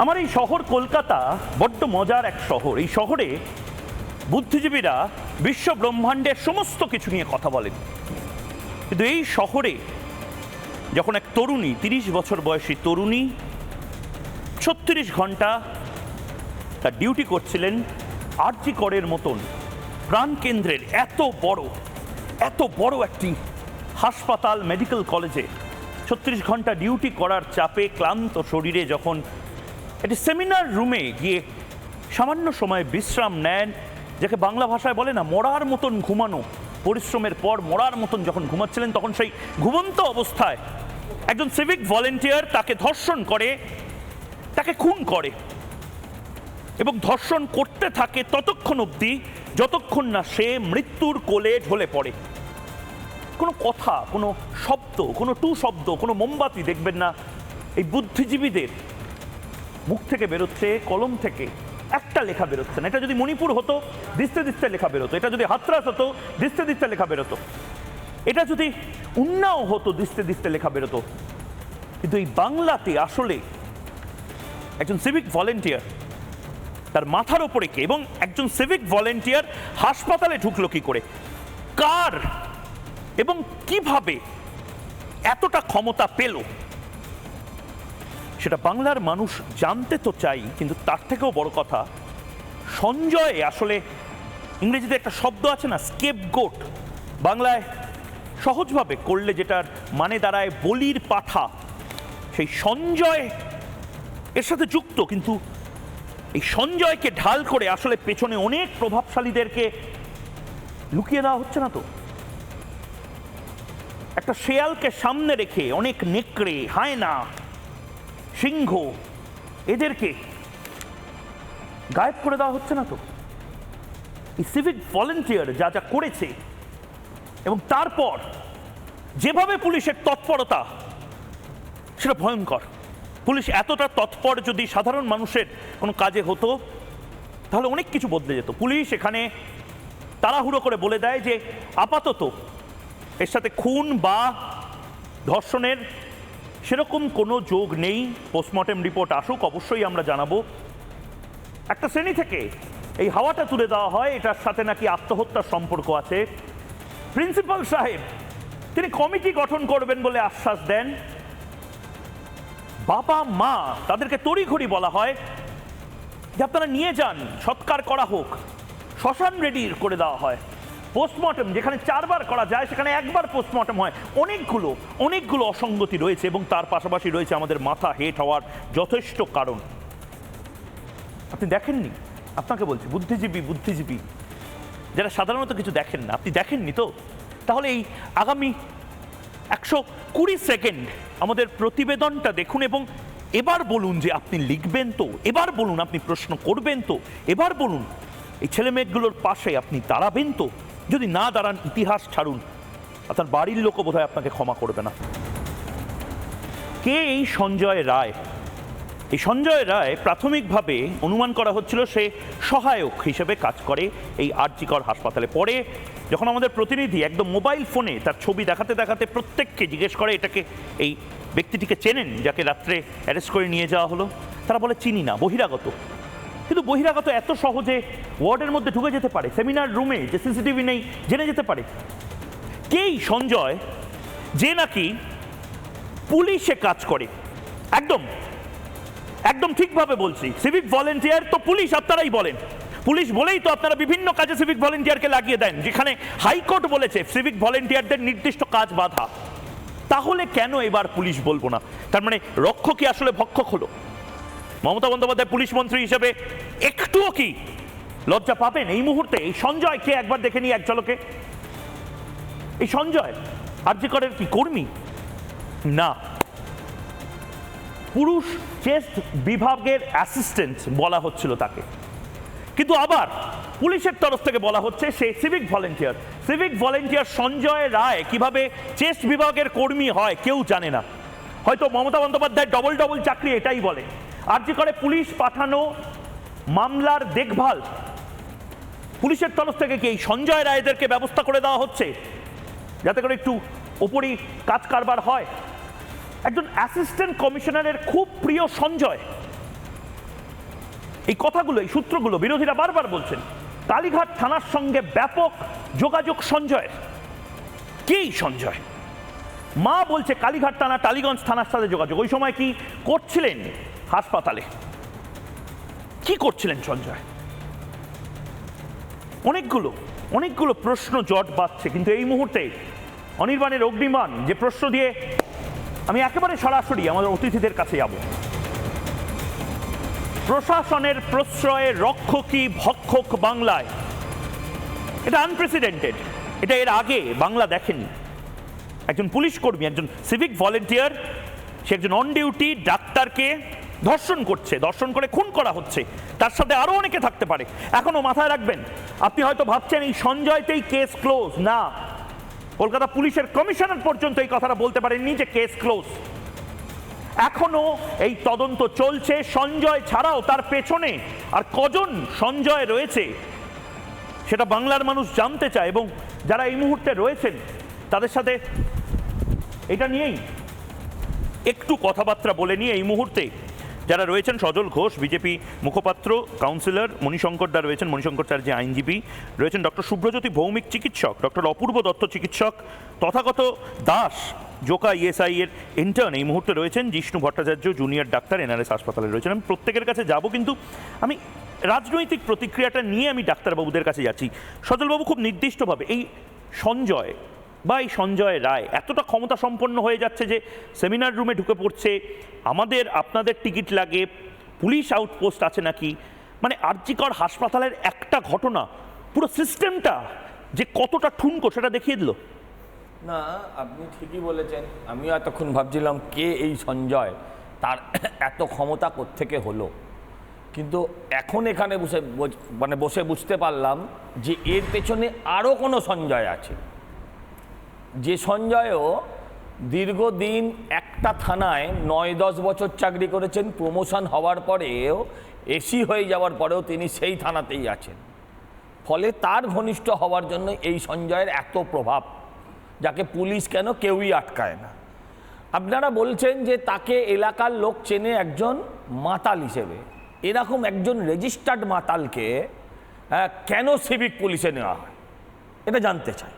আমার এই শহর কলকাতা বড্ড মজার এক শহর। এই শহরে বুদ্ধিজীবীরা বিশ্ব ব্রহ্মাণ্ডের সমস্ত কিছু নিয়ে কথা বলেন, কিন্তু এই শহরে যখন এক তরুণী, 30 বছর বয়সী তরুণী 36 ঘন্টা তার ডিউটি করছিলেন আরজি করের মতন প্রাণকেন্দ্রের এত বড় একটি হাসপাতাল, মেডিকেল কলেজে 36 ঘন্টা ডিউটি করার চাপে ক্লান্ত শরীরে যখন একটি সেমিনার রুমে গিয়ে সামান্য সময় বিশ্রাম নেন, যাকে বাংলা ভাষায় বলে না মরার মতন ঘুমানো, পরিশ্রমের পর মরার মতন যখন ঘুমাচ্ছিলেন, তখন সেই ঘুমন্ত অবস্থায় একজন সিভিক ভলেন্টিয়ার তাকে ধর্ষণ করে, তাকে খুন করে এবং ধর্ষণ করতে থাকে ততক্ষণ অবধি যতক্ষণ না সে মৃত্যুর কোলে ঢলে পড়ে। কোনো কথা, কোনো শব্দ, কোনো টু শব্দ, কোনো মোমবাতি দেখবেন না এই বুদ্ধিজীবীদের মুখ থেকে বেরোচ্ছে, কলম থেকে একটা লেখা বেরোচ্ছে না। এটা যদি মণিপুর হতো দিস্তে দিস্তে লেখা বেরোতো, এটা যদি হাতরাস হতো দিস্তে দিস্তে লেখা বেরোতো, এটা যদি উন্নাও হতো দিস্তে দিস্তে লেখা বেরোতো। কিন্তু এই বাংলাতে আসলে একজন সিভিক ভলেন্টিয়ার, তার মাথার ওপরে কে, এবং একজন সিভিক ভলেন্টিয়ার হাসপাতালে ঢুকলো কি করে, কার এবং কিভাবে এতটা ক্ষমতা পেল, সেটা বাংলার মানুষ জানতে তো চাই। কিন্তু তার থেকেও বড় কথা, সঞ্জয় আসলে, ইংরেজিতে একটা শব্দ আছে না স্কেপগোট, বাংলায় সহজভাবে করলে যেটার মানে দাঁড়ায় বলির পাঠা, সেই সঞ্জয় এর সাথে যুক্ত। কিন্তু এই সঞ্জয়কে ঢাল করে আসলে পেছনে অনেক প্রভাবশালীদেরকে লুকিয়ে দেওয়া হচ্ছে না তো? একটা শেয়ালকে সামনে রেখে অনেক নেকড়ে, হায়না, সিংহ এদেরকে গায়েব করে দেওয়া হচ্ছে না তো? এই সিভিক ভলেন্টিয়ার যা যা করেছে এবং তারপর যেভাবে পুলিশের তৎপরতা, সেটা ভয়ঙ্কর। পুলিশ এতটা তৎপর যদি সাধারণ মানুষের কোনো কাজে হতো তাহলে অনেক কিছু বদলে যেত। পুলিশ এখানে তাড়াহুড়ো করে বলে দেয় যে আপাতত এর সাথে খুন বা ধর্ষণের সেরকম কোনো যোগ নেই, পোস্টমর্টেম রিপোর্ট আসুক, অবশ্যই আমরা জানাবো। একটা শ্রেণী থেকে এই হাওয়াটা তুলে দেওয়া হয় এটার সাথে নাকি আত্মহত্যার সম্পর্ক আছে। প্রিন্সিপাল সাহেব তিনি কমিটি গঠন করবেন বলে আশ্বাস দেন। বাবা মা তাদেরকে তড়িঘড়ি বলা হয় যে আপনারা নিয়ে যান, সৎকার করা হোক, শ্মশান রেডি করে দেওয়া হয়। পোস্টমর্টম যেখানে 4 বার করা যায় সেখানে 1 বার পোস্টমর্টম হয়। অনেকগুলো অসঙ্গতি রয়েছে এবং তার পাশাপাশি রয়েছে আমাদের মাথা হেট হওয়ার যথেষ্ট কারণ। আপনি দেখেননি, আপনাকে বলছি, বুদ্ধিজীবী যারা সাধারণত কিছু দেখেন না, আপনি দেখেননি তো? তাহলে এই আগামী 120 সেকেন্ড আমাদের প্রতিবেদনটা দেখুন এবং এবার বলুন যে আপনি লিখবেন তো, এবার বলুন আপনি প্রশ্ন করবেন তো, এবার বলুন এই ছেলেমেয়েগুলোর পাশে আপনি দাঁড়াবেন তো। যদি না দাঁড়ান, ইতিহাস ছাড়ুন, আপনার বাড়ির লোকও বোধহয় আপনাকে ক্ষমা করবে না। কে এই সঞ্জয় রায়? এই সঞ্জয় রায় প্রাথমিকভাবে অনুমান করা হচ্ছিল সে সহায়ক হিসেবে কাজ করে এই আরজি কর হাসপাতালে। পরে যখন আমাদের প্রতিনিধি একদম মোবাইল ফোনে তার ছবি দেখাতে দেখাতে প্রত্যেককে জিজ্ঞেস করে এটাকে, এই ব্যক্তিটিকে চেনেন যাকে রাত্রে অ্যারেস্ট করে নিয়ে যাওয়া হলো, তারা বলে চিনি না, বহিরাগত। কিন্তু বহিরাগত এত সহজে ওয়ার্ডের মধ্যে ঢুকে যেতে পারে, সেমিনার রুমে যে সিসিটিভি নেই জেনে যেতে পারে। কেই সঞ্জয় যে নাকি পুলিশে কাজ করে, একদম ঠিকভাবে বলছি, সিভিক ভলেন্টিয়ার তো পুলিশ, আপনারাই বলেন পুলিশ বলেই তো আপনারা বিভিন্ন কাজে সিভিক ভলেন্টিয়ারকে লাগিয়ে দেন, যেখানে হাইকোর্ট বলেছে সিভিক ভলেন্টিয়ারদের নির্দিষ্ট কাজ বাধা। তাহলে কেন এবার পুলিশ বলবো না? তার মানে রক্ষকই আসলে ভক্ষক হলো? মমতা বন্দ্যোপাধ্যায় পুলিশ মন্ত্রী হিসেবে একটুও কি লজ্জা পাবেন এই মুহূর্তে? এই সঞ্জয়কে একবার দেখে নিই এক ঝলকে। এই সঞ্জয় আরজি করের কি কর্মী? না, পুরুষ চেস্ট বিভাগের অ্যাসিস্ট্যান্ট বলা হচ্ছিল তাকে, কিন্তু আবার পুলিশের তরফ থেকে বলা হচ্ছে সে civic volunteer. Civic volunteer Sanjay Roy কিভাবে চেস্ট বিভাগের কর্মী হয় কেউ জানে না। হয়তো মমতা বন্দ্যোপাধ্যায় ডবল চাকরি এটাই বলে। আরজি করে পুলিশ পাঠানো মামলার দেখভাল পুলিশের তরফ থেকে কি এই সঞ্জয় রায়দেরকে ব্যবস্থা করে দেওয়া হচ্ছে যাতে করে একটু ওপরই কাজ কারবার হয়? একজন অ্যাসিস্ট্যান্ট কমিশনারের খুব প্রিয় সঞ্জয়, এই কথাগুলো, এই সূত্রগুলো বিরোধীরা বারবার বলছেন। কালীঘাট থানার সঙ্গে ব্যাপক যোগাযোগ সঞ্জয়ের। কে সঞ্জয়? মা বলছে কালীঘাট থানা টালিগঞ্জ থানার সাথে যোগাযোগ। ওই সময় কি করছিলেন হাসপাতালে? কি করছিলেন সঞ্জয়? অনেকগুলো প্রশ্ন জট বাঁধছে, কিন্তু এই মুহূর্তে অনির্বাণের অগ্নিবাণ যে প্রশ্ন দিয়ে আমি একেবারে সরাসরি আমাদের অতিথিদের কাছে যাব। প্রশাসনের প্রশ্রয়ে রক্ষকই ভক্ষক বাংলায়, এটা আনপ্রেসিডেন্টেড। এটা এর আগে বাংলা দেখেনি। একজন পুলিশ কর্মী, একজন সিভিক ভলেন্টিয়ার, সে একজন অন ডিউটি ডাক্তারকে ধর্ষণ করছে, ধর্ষণ করে খুন করা হচ্ছে। তার সাথে আরো অনেকে থাকতে পারে। এখনো মাথায় রাখবেন, আপনি হয়তো ভাবছেন এই সঞ্জয়তেই কেস ক্লোজ। না, কলকাতা পুলিশের কমিশনার পর্যন্ত এই কথাটা বলতে পারেননি যে কেস ক্লোজ। এখনো এই তদন্ত চলছে। সঞ্জয় ছাড়াও তার পেছনে আর কজন সঞ্জয় রয়েছে সেটা বাংলার মানুষ জানতে চায়, এবং যারা এই মুহূর্তে রয়েছেন তাদের সাথে এটা নিয়েই একটু কথাবার্তা বলে নিয়ে এই মুহূর্তে যারা রয়েছেন, সজল ঘোষ বিজেপি মুখপাত্র, কাউন্সিলর মণিশঙ্কর দা রয়েছেন, মণিশঙ্কর চ্যাটার্জি আইনজীবী রয়েছেন, ডক্টর শুভ্রজ্যোতি ভৌমিক চিকিৎসক, ডক্টর অপূর্ব দত্ত চিকিৎসক, তথাগত দাস জোকা ইএসআই এর ইন্টার্ন এই মুহূর্তে রয়েছেন, Jishnu Bhattacharya junior doctor NRS হাসপাতালে রয়েছেন। আমি প্রত্যেকের কাছে যাব, কিন্তু আমি রাজনৈতিক প্রতিক্রিয়াটা নিয়ে আমি ডাক্তারবাবুদের কাছে যাচ্ছি। সজলবাবু, খুব নির্দিষ্টভাবে এই সঞ্জয় বা এই সঞ্জয় রায় এতটা ক্ষমতা সম্পন্ন হয়ে যাচ্ছে যে সেমিনার রুমে ঢুকে পড়ছে, আমাদের আপনাদের টিকিট লাগে, পুলিশ আউটপোস্ট আছে নাকি, মানে আরজিকর হাসপাতালের একটা ঘটনা পুরো সিস্টেমটা যে কতটা ঠুনকো সেটা দেখিয়ে দিল। না, আপনি ঠিকই বলেছেন। আমিও এতক্ষণ ভাবছিলাম কে এই সঞ্জয়, তার এত ক্ষমতা কোত্থেকে হলো। কিন্তু এখন এখানে বসে বুঝতে পারলাম যে এর পেছনে আরও কোনো সঞ্জয় আছে, যে সঞ্জয়ও দীর্ঘদিন একটা থানায় 9-10 বছর চাকরি করেছেন। প্রমোশন হওয়ার পরেও, এসি হয়ে যাওয়ার পরেও তিনি সেই থানাতেই আছেন। ফলে তার ঘনিষ্ঠ হওয়ার জন্য এই সঞ্জয়ের এত প্রভাব, যাকে পুলিশ কেন কেউই আটকায় না। আপনারা বলছেন যে তাকে এলাকার লোক চেনে একজন মাতাল হিসেবে। এরকম একজন রেজিস্টার্ড মাতালকে কেন সিভিক পুলিশে নেওয়া হয়, এটা জানতে চাই।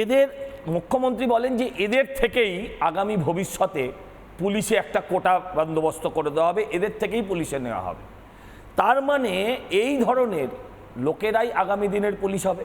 এদের মুখ্যমন্ত্রী বলেন যে এদের থেকেই আগামী ভবিষ্যতে পুলিশে একটা কোটা বন্দোবস্ত করে দেওয়া হবে, এদের থেকেই পুলিশে নেওয়া হবে। তার মানে এই ধরনের লোকেরাই আগামী দিনের পুলিশ হবে।